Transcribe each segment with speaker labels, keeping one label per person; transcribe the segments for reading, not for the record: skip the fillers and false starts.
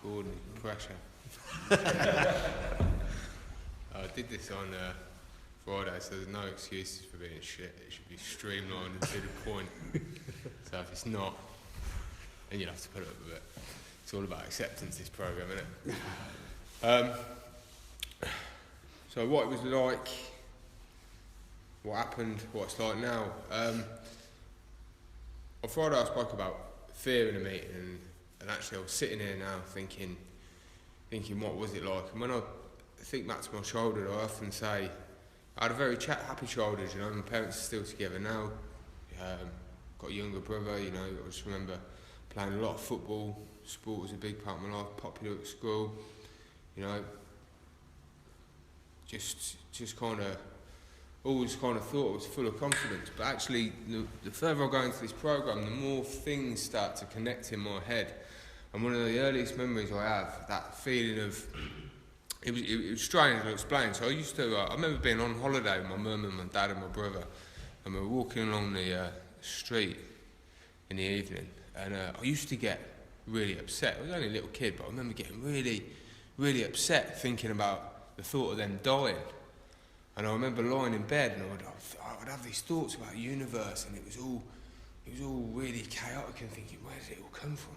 Speaker 1: Gordon, pressure. I did this on Friday, so there's no excuses for being shit. It should be streamlined and to the point. So if it's not, then you'll have to put up with it. It's all about acceptance, this programme, isn't it? So what it was like, what happened, what it's like now. On Friday I spoke about fear in a meeting, and actually I was sitting here now thinking what was it like. And when I think back to my childhood, I often say I had a very happy childhood. You know, my parents are still together now. Got a younger brother. You know, I just remember playing a lot of football. Sport was a big part of my life. Popular at school. You know, just kind of always kind of thought I was full of confidence. But actually, the further I go into this programme, the more things start to connect in my head. And one of the earliest memories I have, that feeling of, it was strange to explain. So I used to, I remember being on holiday with my mum and my dad and my brother, and we were walking along the street in the evening, and I used to get really upset. I was only a little kid, but I remember getting really, really upset thinking about the thought of them dying. And I remember lying in bed, and I'd have these thoughts about the universe, and it was all really chaotic, and thinking, where did it all come from?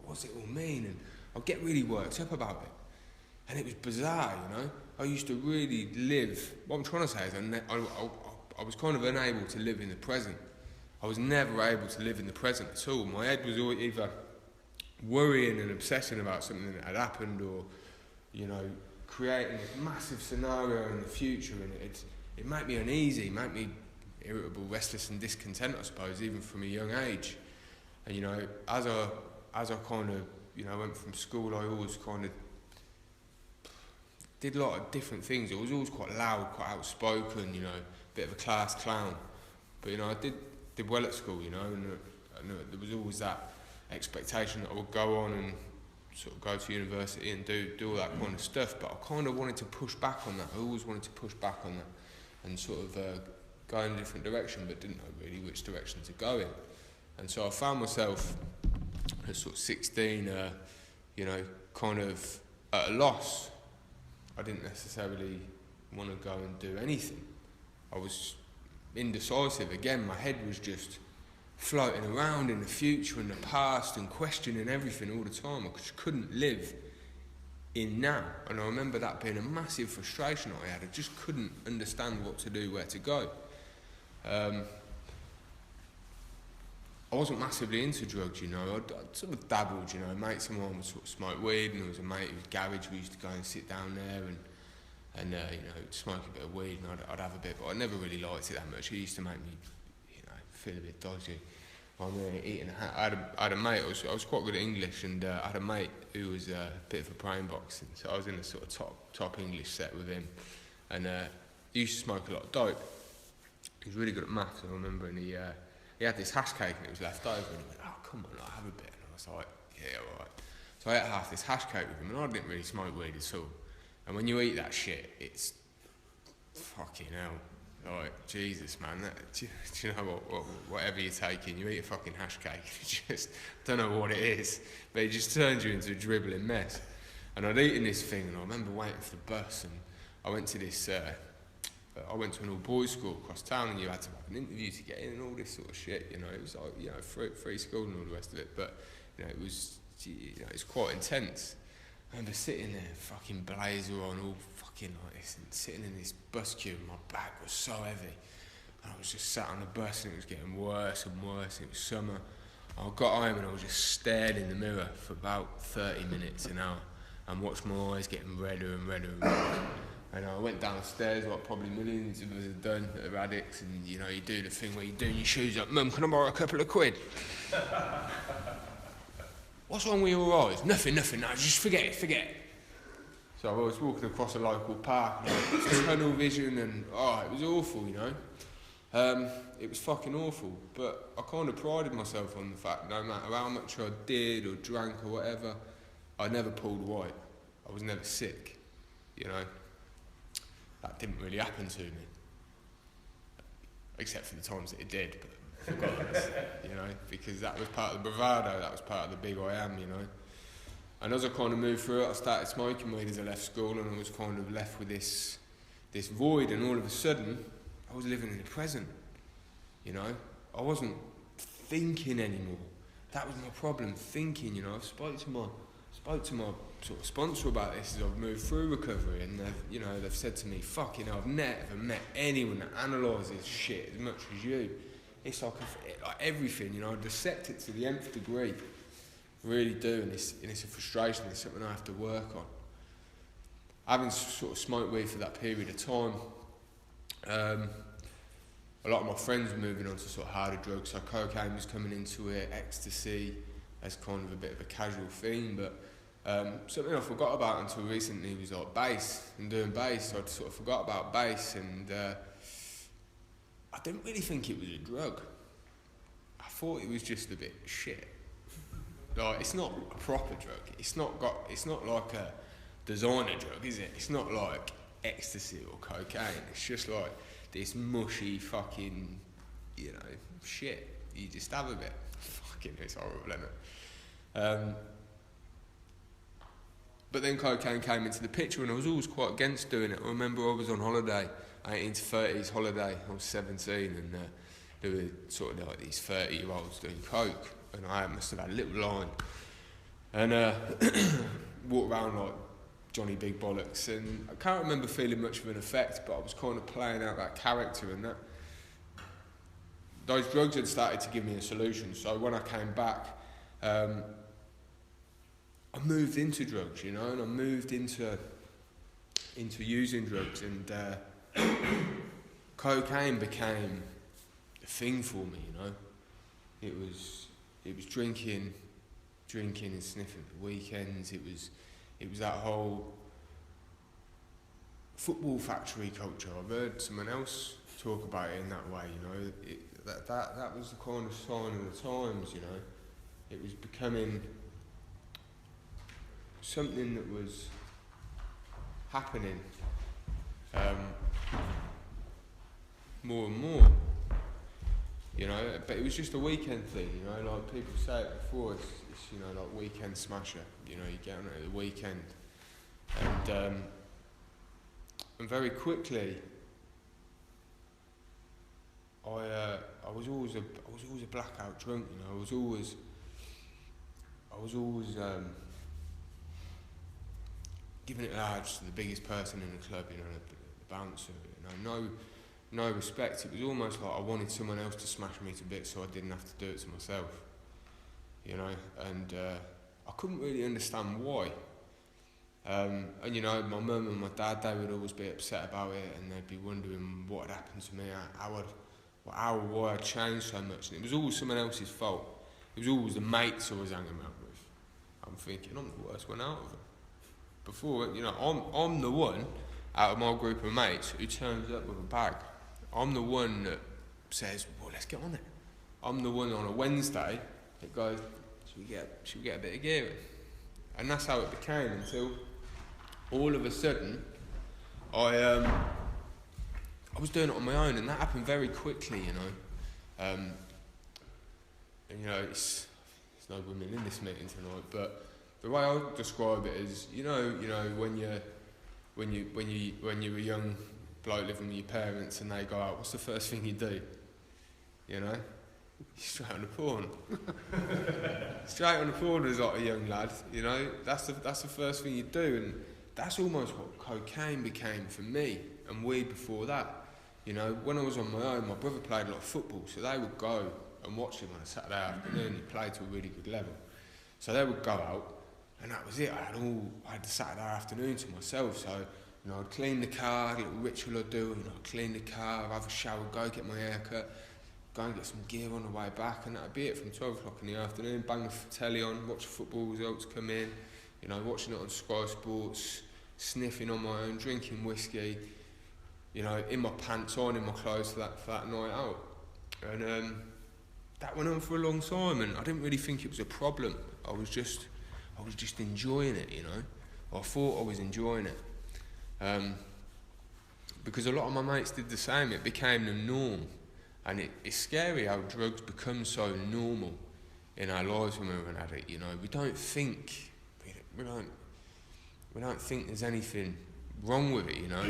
Speaker 1: What does it all mean? And I'd get really worked up about it. And it was bizarre, you know. I used to really live. What I'm trying to say is I was kind of unable to live in the present. I was never able to live in the present at all. My head was always either worrying and obsessing about something that had happened, or, you know, creating this massive scenario in the future, and it made me uneasy, made me irritable, restless and discontent, I suppose, even from a young age. And, you know, as I kind of, you know, went from school, I always kind of did a lot of different things. I was always quite loud, quite outspoken, you know, a bit of a class clown. But, you know, I did well at school, you know, and there was always that expectation that I would go on and sort of go to university and do all that kind of stuff. But I kind of wanted to push back on that. I always wanted to push back on that and sort of go in a different direction, but didn't know really which direction to go in. And so I found myself at sort of 16, you know, kind of at a loss. I didn't necessarily want to go and do anything. I was indecisive. Again, my head was just floating around in the future and the past and questioning everything all the time. I just couldn't live in now. And I remember that being a massive frustration I had. I just couldn't understand what to do, where to go. I wasn't massively into drugs, you know. I'd sort of dabbled, you know. Mates of mine would sort of smoke weed, and there was a mate whose garage we used to go and sit down there and you know, smoke a bit of weed, and I'd have a bit, but I never really liked it that much. It used to make me, you know, feel a bit dodgy. I'm eating I had a mate, I was quite good at English, and I had a mate who was a bit of a brain box, and so I was in a sort of top English set with him, and he used to smoke a lot of dope. He was really good at maths, I remember, and he had this hash cake and it was left over, and he went, oh, come on, I'll have a bit. And I was like, yeah, all right. So I ate half this hash cake with him, and I didn't really smoke weed at all. And when you eat that shit, it's fucking hell. Like, Jesus, man, do you know what, whatever you're taking, you eat a fucking hash cake, you just don't know what it is, but it just turns you into a dribbling mess. And I'd eaten this thing, and I remember waiting for the bus, and I went to this, I went to an all-boys school across town, and you had to have an interview to get in and all this sort of shit, you know. It was like, you know, free school and all the rest of it, but, you know, it was, you know, it's quite intense. I remember sitting there, fucking blazer on, all fucking like this, and sitting in this bus queue, and my back was so heavy. And I was just sat on the bus, and it was getting worse and worse, and it was summer. I got home, and I was just stared in the mirror for about 30 minutes, an hour, and watched my eyes getting redder and redder and redder. And I went downstairs, like probably millions of us have done, that are addicts, and, you know, you do the thing where you're doing your shoes up. Mum, can I borrow a couple of quid? What's wrong with your eyes? Nothing, no, just forget it. So I was walking across a local park, like, tunnel vision, and, it was awful, you know. It was fucking awful, but I kind of prided myself on the fact, no matter how much I did or drank or whatever, I never pulled white. I was never sick, you know. That didn't really happen to me, except for the times that it did, but regardless, you know, because that was part of the bravado, that was part of the big I am, you know. And as I kind of moved through it, I started smoking weed as I left school, and I was kind of left with this void, and all of a sudden, I was living in the present, you know? I wasn't thinking anymore. That was my problem, thinking, you know? I spoke to my sort of sponsor about this as I've moved through recovery, and they've said to me, fucking hell, I've never met anyone that analyses shit as much as you. It's like everything, you know, I dissect it to the nth degree. I really do, and it's a frustration, it's something I have to work on. Having sort of smoked weed for that period of time, a lot of my friends were moving on to sort of harder drugs, so cocaine was coming into it, ecstasy as kind of a bit of a casual thing, but something I forgot about until recently was like bass and doing bass. So I sort of forgot about bass, and I didn't really think it was a drug. I thought it was just a bit shit. Like, it's not a proper drug. It's not like a designer drug, is it? It's not like ecstasy or cocaine. It's just like this mushy fucking, you know, shit. You just have a bit. Fucking, it's horrible, isn't it? But then cocaine came into the picture, and I was always quite against doing it. I remember I was on holiday, 18 to 30s holiday. I was 17, and there were sort of like these 30-year-olds doing coke, and I must have had a little line, and walked around like Johnny Big Bollocks, and I can't remember feeling much of an effect, but I was kind of playing out that character, and that those drugs had started to give me a solution. So when I came back, I moved into drugs, you know, and I moved into using drugs, and cocaine became a thing for me, you know. It was drinking and sniffing for weekends. It was that whole football factory culture. I've heard someone else talk about it in that way, you know. That was the kind of sign of the times, you know. It was becoming something that was happening more and more, you know, but it was just a weekend thing, you know, like people say it before, it's you know, like weekend smasher, you know, you get on it at the weekend, and very quickly I was always a blackout drunk, you know. I was always giving it large to the biggest person in the club, you know, the bouncer, you know, no respect. It was almost like I wanted someone else to smash me to bits so I didn't have to do it to myself, you know, and I couldn't really understand why. And you know, my mum and my dad, they would always be upset about it, and they'd be wondering what had happened to me, why I'd changed so much, and it was always someone else's fault. It was always the mates I was hanging out with. I'm thinking, I'm the worst one out of them. Before, you know, I'm the one out of my group of mates who turns up with a bag. I'm the one that says, well, let's get on it. I'm the one on a Wednesday that goes, should we get a bit of gear in? And that's how it became, until all of a sudden I was doing it on my own, and that happened very quickly, you know. And you know, it's no women in this meeting tonight, but the way I describe it is, you know, when you're a young bloke living with your parents and they go out, what's the first thing you do? You know, straight on the porn. Straight on the porn as like a young lad. You know, that's the first thing you do, and that's almost what cocaine became for me, and weed before that. You know, when I was on my own, my brother played a lot of football, so they would go and watch him on a Saturday afternoon. He played to a really good level, so they would go out. And that was it. I had the Saturday afternoon to myself. So, you know, I'd clean the car, a little ritual I'd do. You know, I'd clean the car, have a shower, go get my hair cut, go and get some gear on the way back, and that'd be it from 12 o'clock in the afternoon. Bang the telly on, watch the football results come in. You know, watching it on Sky Sports, sniffing on my own, drinking whiskey. You know, in my pants on, in my clothes for that night out, and that went on for a long time, and I didn't really think it was a problem. I was just enjoying it, you know. I thought I was enjoying it. Because a lot of my mates did the same. It became the norm. And it's scary how drugs become so normal in our lives when we're an addict, you know. We don't think we don't think there's anything wrong with it, you know.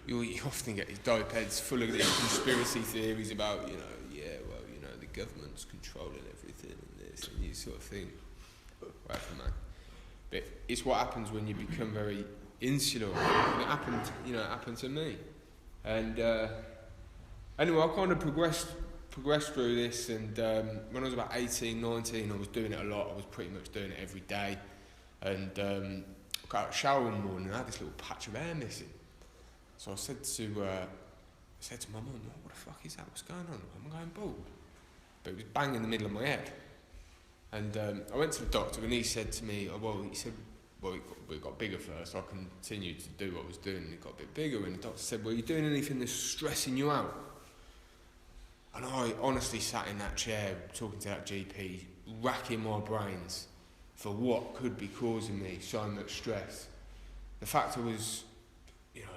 Speaker 1: You often get these dope heads full of these conspiracy theories about, you know, the government's controlling everything and this, and you sort of think, right from that. But it's what happens when you become very insular, and it happened to me. And anyway, I kind of progressed through this, and when I was about 18, 19, I was doing it a lot. I was pretty much doing it every day, and I got out of the shower one morning and I had this little patch of hair missing. So I said to my mum, what the fuck is that? What's going on? I'm going bald. But it was bang in the middle of my head. And I went to the doctor and he said to me, it got bigger first. I continued to do what I was doing and it got a bit bigger. And the doctor said, well, are you doing anything that's stressing you out? And I honestly sat in that chair talking to that GP, racking my brains for what could be causing me so much stress. The fact I was,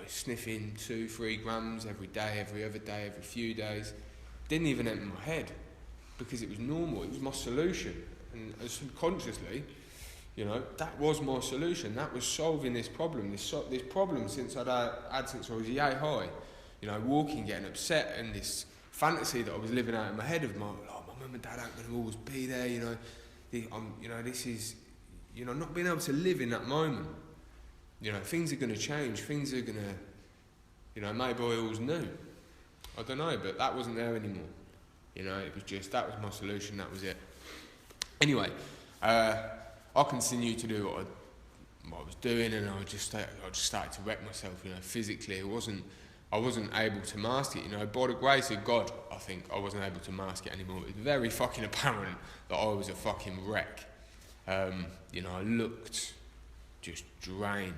Speaker 1: sniffing 2-3 grams every day, every other day, every few days, didn't even enter my head because it was normal. It was my solution. And subconsciously, that was my solution. That was solving this problem. This problem since I'd had since I was yay high. Walking, getting upset, and this fantasy that I was living out in my head of my mum and dad aren't going to always be there. This is, not being able to live in that moment. Things are going to change. Things are going to, maybe I always knew. I don't know, but that wasn't there anymore. It was just, that was my solution, that was it. Anyway, I continued to do what I was doing, and I just started to wreck myself, physically. I wasn't able to mask it, by the grace of God, I think I wasn't able to mask it anymore. It was very fucking apparent that I was a fucking wreck. I looked just drained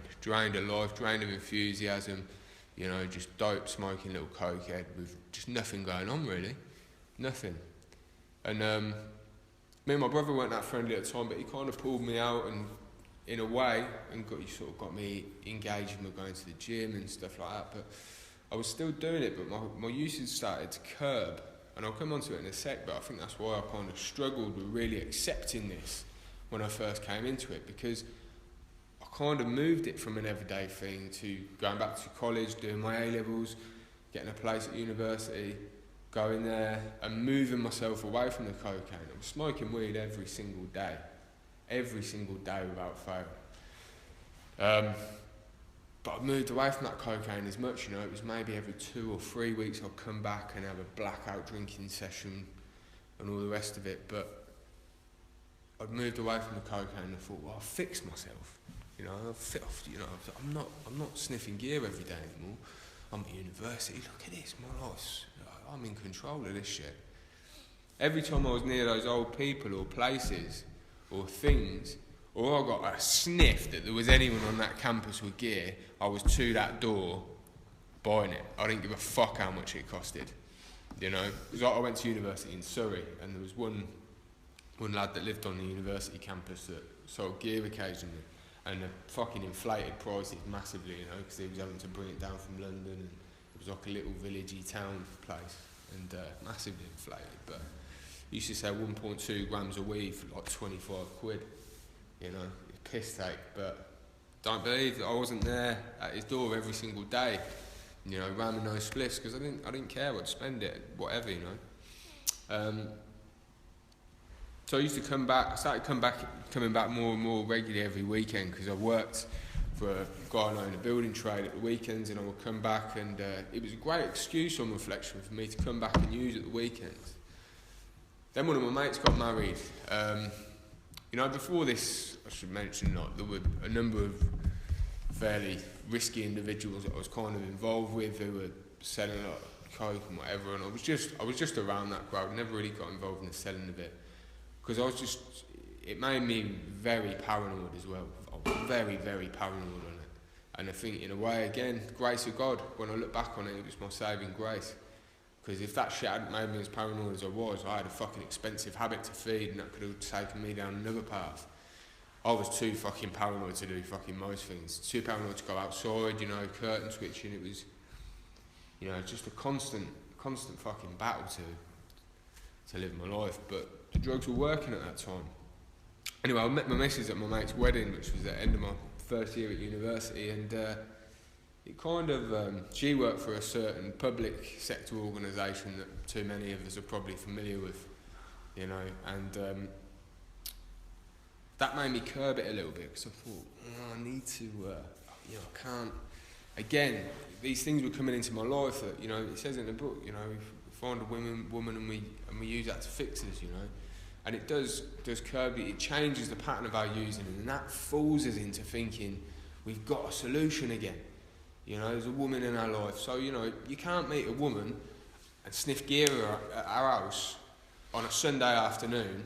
Speaker 1: of life, drained of enthusiasm, just dope, smoking little cokehead with just nothing going on really, nothing. And me and my brother weren't that friendly at the time, but he kind of pulled me out and in a way, and got me engaged with going to the gym and stuff like that. But I was still doing it, but my usage started to curb, and I'll come onto it in a sec. But I think that's why I kind of struggled with really accepting this when I first came into it, because I kind of moved it from an everyday thing to going back to college, doing my A-levels, getting a place at university, going there and moving myself away from the cocaine. I was smoking weed every single day without fail. But I moved away from that cocaine as much, it was maybe every 2 or 3 weeks I'd come back and have a blackout drinking session and all the rest of it. But I'd moved away from the cocaine and I thought, well, I'll fix myself. I'm not sniffing gear every day anymore. I'm at university, look at this, my life's, I'm in control of this shit. Every time I was near those old people or places or things, or I got a sniff that there was anyone on that campus with gear, I was to that door buying it. I didn't give a fuck how much it costed, Because I went to university in Surrey, and there was one lad that lived on the university campus that sold gear occasionally, and they fucking inflated prices massively, because he was having to bring it down from London, and it was like a little villagey town place, and massively inflated. But he used to say 1.2 grams of weed for like 25 quid, it's piss take. But don't believe that I wasn't there at his door every single day, ramming those spliffs, because I didn't care, I'd spend it, whatever, So I used to come back. I started coming back more and more regularly every weekend, because I worked for a guy I know in a building trade at the weekends, and I would come back, and it was a great excuse on reflection for me to come back and use at the weekends. Then one of my mates got married. Before this, I should mention, there were a number of fairly risky individuals that I was kind of involved with who were selling a lot of coke and whatever, and I was just around that crowd. Never really got involved in the selling of it, because it made me very paranoid as well. I was very, very paranoid on it. And I think, in a way, again, grace of God, when I look back on it, it was my saving grace. Because if that shit hadn't made me as paranoid as I had a fucking expensive habit to feed, and that could have taken me down another path. I was too fucking paranoid to do fucking most things. Too paranoid to go outside, curtain switching. It was, just a constant fucking battle to live my life. But the drugs were working at that time. anyway, I met my missus at my mate's wedding, which was at the end of my first year at university, and it kind of, she worked for a certain public sector organisation that too many of us are probably familiar with, you know, and that made me curb it a little bit, because I thought, oh, I need to, you know, I can't, again, these things were coming into my life that, you know, it says in the book, you know, we find a woman and we use that to fix us, you know, and it does curb it, it changes the pattern of our using, and that fools us into thinking we've got a solution again. You know, there's a woman in our life, so, you know, you can't meet a woman and sniff gear at our house on a Sunday afternoon,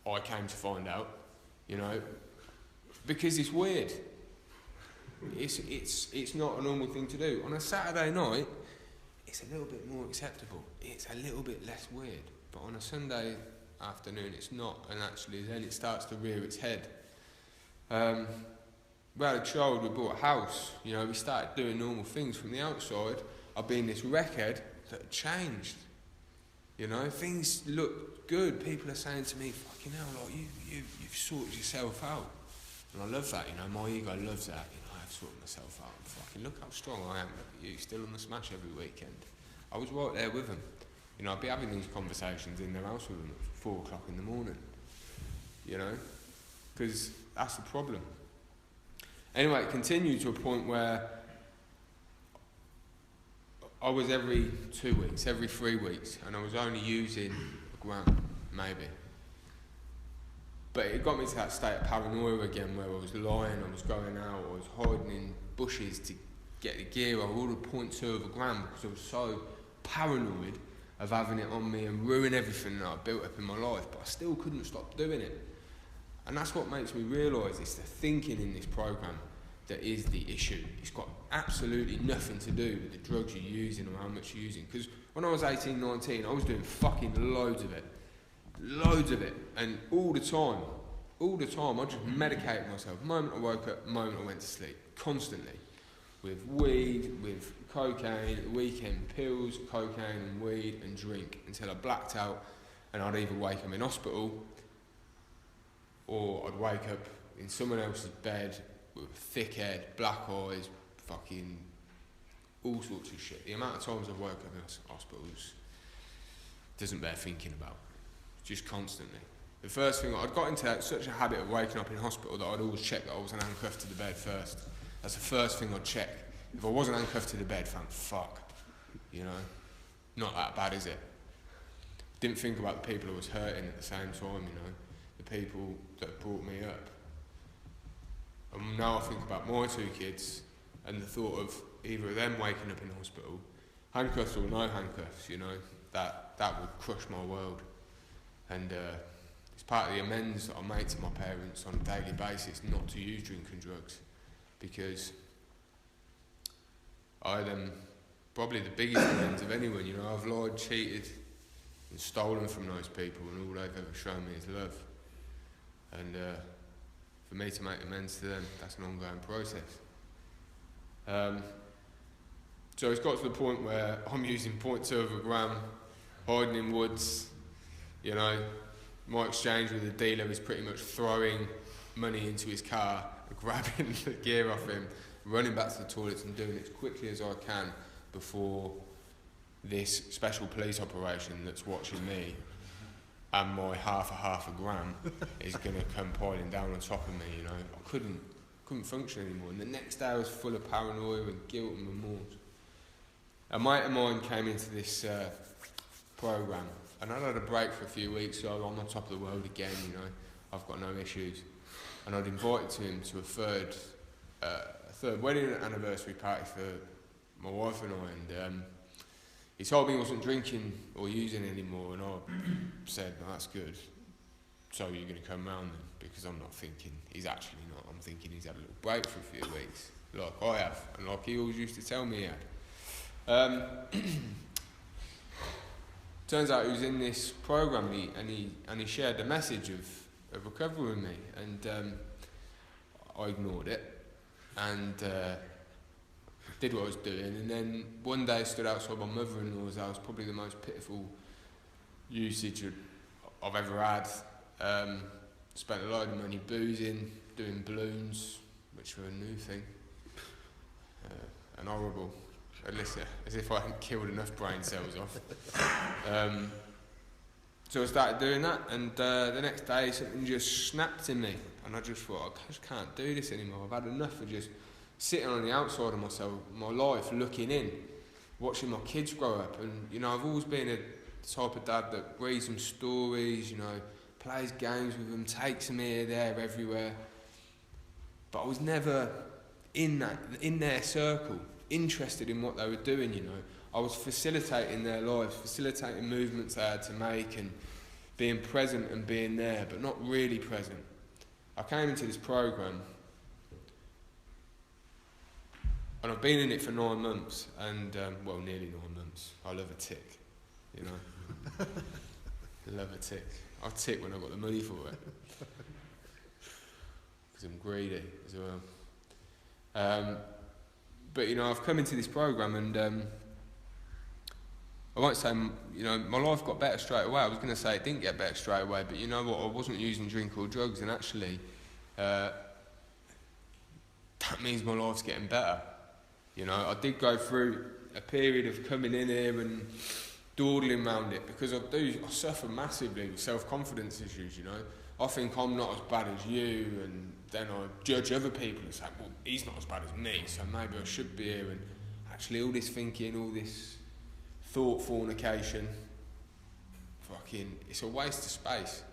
Speaker 1: I came to find out, you know, because it's weird. It's not a normal thing to do. On a Saturday night, it's a little bit more acceptable. It's a little bit less weird. But on a Sunday afternoon, it's not, and actually then it starts to rear its head. We had a child, we bought a house, you know, we started doing normal things from the outside. I've been this wreckhead that had changed. You know, things look good. People are saying to me, fucking hell, like, you've sorted yourself out. And I love that, you know, my ego loves that, you know, I've sorted myself out. Fucking look how strong I am, look at you, still on the smash every weekend. I was right there with them. You know, I'd be having these conversations in their house with them at 4 o'clock in the morning. You know, because that's the problem. Anyway, it continued to a point where I was every 2 weeks, every 3 weeks, and I was only using a gram, maybe. But it got me to that state of paranoia again, where I was lying, I was going out, I was hiding in bushes to get the gear. I ordered 0.2 of a gram because I was so paranoid of having it on me and ruin everything that I built up in my life, but I still couldn't stop doing it. And that's what makes me realise it's the thinking in this programme that is the issue. It's got absolutely nothing to do with the drugs you're using or how much you're using. Because when I was 18, 19, I was doing fucking loads of it. Loads of it. And all the time, I just medicated myself. The moment I woke up, the moment I went to sleep. Constantly. With weed, with cocaine, at the weekend, pills, cocaine and weed and drink. Until I blacked out and I'd either wake up in hospital or I'd wake up in someone else's bed with a thick head, black eyes, fucking all sorts of shit. The amount of times I've woke up in hospitals doesn't bear thinking about. Just constantly. The first thing, I'd got into such a habit of waking up in hospital that I'd always check that I wasn't handcuffed to the bed first. That's the first thing I'd check. If I wasn't handcuffed to the bed, thank fuck. You know? Not that bad, is it? Didn't think about the people I was hurting at the same time, you know? The people that brought me up. And now I think about my 2 kids and the thought of either of them waking up in hospital, handcuffs or no handcuffs, you know, that would crush my world. And it's part of the amends that I make to my parents on a daily basis not to use drink and drugs, because I had probably the biggest amends of anyone, you know. I've lied, cheated and stolen from those people, and all they've ever shown me is love. And for me to make amends to them, that's an ongoing process. So it's got to the point where I'm using 0.2 of a gram, hiding in woods, you know. My exchange with the dealer is pretty much throwing money into his car, grabbing the gear off him, running back to the toilets and doing it as quickly as I can before this special police operation that's watching me and my half a gram is going to come piling down on top of me, you know. I couldn't function anymore. And the next day I was full of paranoia and guilt and remorse. A mate of mine came into this programme, and I'd had a break for a few weeks, so I'm on top of the world again, you know. I've got no issues. And I'd invited him to a third wedding anniversary party for my wife and I, and he told me he wasn't drinking or using anymore, and I said, well, that's good. So you're going to come round then? Because I'm not thinking he's actually not. I'm thinking he's had a little break for a few weeks, like I have, and like he always used to tell me he had. Turns out he was in this programme and he shared the message of recovery with me, and I ignored it and did what I was doing, and then one day I stood outside my mother-in-law's house, probably the most pitiful usage I've ever had. spent a load of money boozing, doing balloons, which were a new thing, and horrible. As if I hadn't killed enough brain cells off. So I started doing that, and the next day something just snapped in me, and I just thought, I just can't do this anymore. I've had enough of just sitting on the outside of myself, my life, looking in, watching my kids grow up. And you know, I've always been a type of dad that reads them stories, you know, plays games with them, takes them here, there, everywhere. But I was never in their circle, interested in what they were doing, you know. I was facilitating their lives, facilitating movements they had to make, and being present and being there, but not really present. I came into this program, and I've been in it for 9 months, and well, nearly 9 months. I love a tick, you know. I love a tick. I tick when I've got the money for it, because I'm greedy as well. But you know, I've come into this program, and I won't say, you know, my life got better straight away. I was going to say it didn't get better straight away, but you know what? I wasn't using drink or drugs, and actually, that means my life's getting better. You know, I did go through a period of coming in here and dawdling around it, because I suffer massively with self-confidence issues, you know. I think I'm not as bad as you, and then I judge other people and say, well, he's not as bad as me, so maybe I should be here. And actually all this thinking, all this thought fornication, it's a waste of space.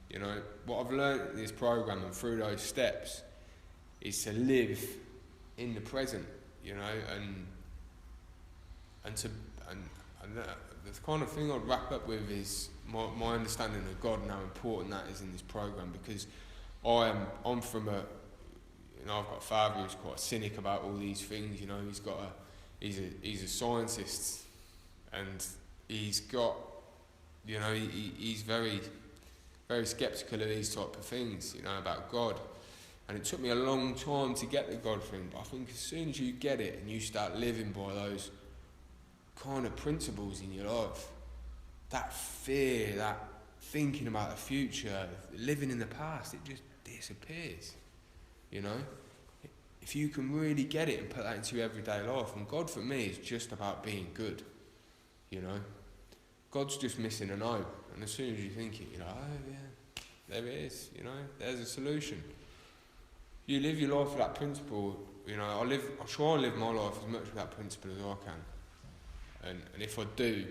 Speaker 1: You know, what I've learned in this program and through those steps is to live in the present, you know, and the kind of thing I'd wrap up with is my understanding of God and how important that is in this program, because I'm from you know, I've got a father who's quite cynic about all these things, you know. He's a scientist, and he's got, you know, he's very, very sceptical of these type of things, you know, about God. And it took me a long time to get the God thing, but I think as soon as you get it and you start living by those kind of principles in your life, that fear, that thinking about the future, living in the past, it just disappears, you know. If you can really get it and put that into your everyday life, and God for me is just about being good, you know. God's just missing an O, and as soon as you think it, you're like, oh yeah, there it is, you know, there's a solution. You live your life with that principle, you know. I try and live my life as much with that principle as I can, and if I do,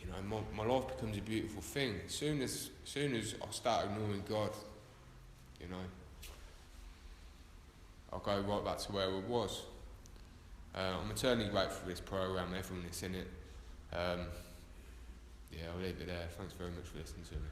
Speaker 1: you know, my life becomes a beautiful thing. As soon as I start ignoring God, you know, I'll go right back to where I was. I'm eternally grateful for this program, everyone that's in it. Yeah, I'll leave it there. Thanks very much for listening to me.